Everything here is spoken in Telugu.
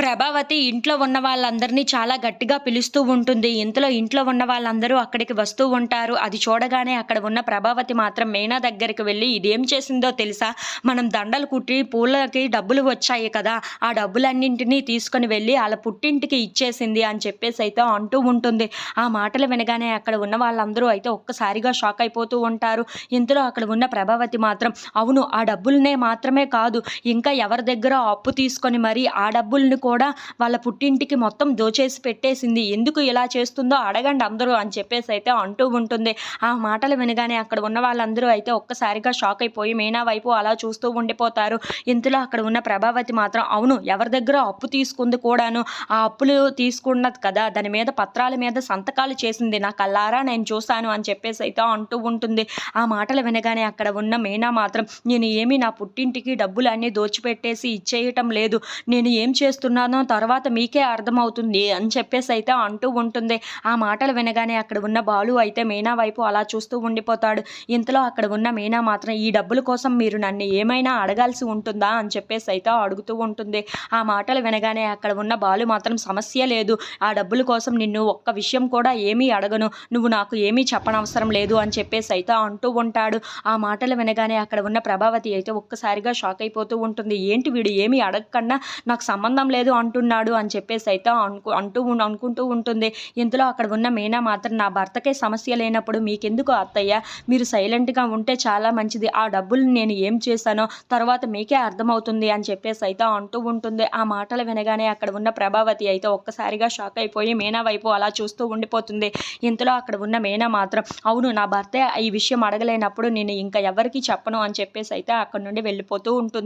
ప్రభావతి ఇంట్లో ఉన్న వాళ్ళందరినీ చాలా గట్టిగా పిలుస్తూ ఉంటుంది. ఇంట్లో ఉన్న వాళ్ళందరూ అక్కడికి వస్తూ ఉంటారు. అది చూడగానే అక్కడ ఉన్న ప్రభావతి మాత్రం మీనా దగ్గరికి వెళ్ళి, "ఇదేం చేసిందో తెలుసా? మనం దండలు కుట్టి పూలకి డబ్బులు వచ్చాయి కదా! ఆ డబ్బులన్నింటినీ తీసుకొని వెళ్ళి ఆళ్ళ పుట్టింటికి ఇచ్చేసింది" అని చెప్పేసైతే అంటూ ఉంటుంది. ఆ మాటలు వినగానే అక్కడ ఉన్న వాళ్ళందరూ అయితే ఒక్కసారిగా షాక్ అయిపోతూ ఉంటారు. ఇంతలో అక్కడ ఉన్న ప్రభావతి మాత్రం, "అవును, ఆ డబ్బులనే మాత్రమే కాదు, ఇంకా ఎవరి దగ్గరో అప్పు తీసుకొని మరి ఆ డబ్బుల్ని కూడా వాళ్ళ పుట్టింటికి మొత్తం దోచేసి పెట్టేసింది. ఎందుకు ఇలా చేస్తుందో అడగండి అందరూ" అని చెప్పేసైతే అంటూ ఉంటుంది. ఆ మాటలు వినగానే అక్కడ ఉన్న వాళ్ళందరూ అయితే ఒక్కసారిగా షాక్ అయిపోయి మీనా వైపు అలా చూస్తూ ఉండిపోతారు. ఇంతలో అక్కడ ఉన్న ప్రభావతి మాత్రం, "అవును, ఎవరి దగ్గరో అప్పు తీసుకుంది కూడాను. ఆ అప్పులు తీసుకున్నది కదా! దాని మీద పత్రాల మీద సంతకాలు చేసింది. నా కళ్ళారా నేను చూశాను" అని చెప్పేసైతే అంటూ ఉంటుంది. ఆ మాటలు వినగానే అక్కడ ఉన్న మీనా మాత్రం, "నేను ఏమి నా పుట్టింటికి డబ్బులన్నీ దోచిపెట్టేసి ఇచ్చేయటం లేదు. నేను ఏం చేస్తున్నానో తర్వాత మీకే అర్థమవుతుంది" అని చెప్పేసైతే అంటూ ఉంటుంది. ఆ మాటలు వినగానే అక్కడ ఉన్న బాలు అయితే మీనా వైపు అలా చూస్తూ ఉండిపోతాడు. ఇంతలో అక్కడ ఉన్న మీనా మాత్రం, "ఈ డబ్బుల కోసం మీరు నన్ను ఏమైనా అడగాల్సి ఉంటుందా?" అని చెప్పేసైతే అడుగుతూ ఉంటుంది. ఆ మాటలు వినగానే అక్కడ ఉన్న బాలు మాత్రం, "సమస్య లేదు. ఆ డబ్బుల కోసం నిన్ను ఒక్క విషయం కూడా ఏమీ అడగను. నువ్వు నాకు ఏమీ చెప్పనవసరం లేదు" అని చెప్పేసైతే అంటూ ఉంటాడు. ఆ మాటలు వినగానే అక్కడ ఉన్న ప్రభావతి అయితే ఒక్కసారిగా షాక్ అయిపోతూ ఉంటుంది. ఏంటి వీడు ఏమీ అడగకుండా నాకు సంబంధం లేదు అంటున్నాడు అని చెప్పేసైతే అనుకుంటూ ఉంటుంది. ఇంతలో అక్కడ ఉన్న మీనా మాత్రం, "నా భర్తకే సమస్య లేనప్పుడు మీకెందుకు అత్తయ్య? మీరు సైలెంట్‌గా ఉంటే చాలా మంచిది. ఆ డబ్బుల్ని నేను ఏం చేశానో తర్వాత మీకే అర్థమవుతుంది" అని చెప్పేసైతే అంటూ ఉంటుంది. ఆ మాటలు వినగానే అక్కడ ఉన్న ప్రభావతి అయితే ఒక్కసారిగా షాక్ అయిపోయి మీనా వైపు అలా చూస్తూ ఉండిపోతుంది. ఇంతలో అక్కడ ఉన్న మీనా మాత్రం, "అవును, నా భర్తే ఈ విషయం అడగలేనప్పుడు నేను ఇంకా ఎవరికీ చెప్పను" అని చెప్పేసైతే అక్కడి నుండి వెళ్ళిపోతూ ఉంటుంది.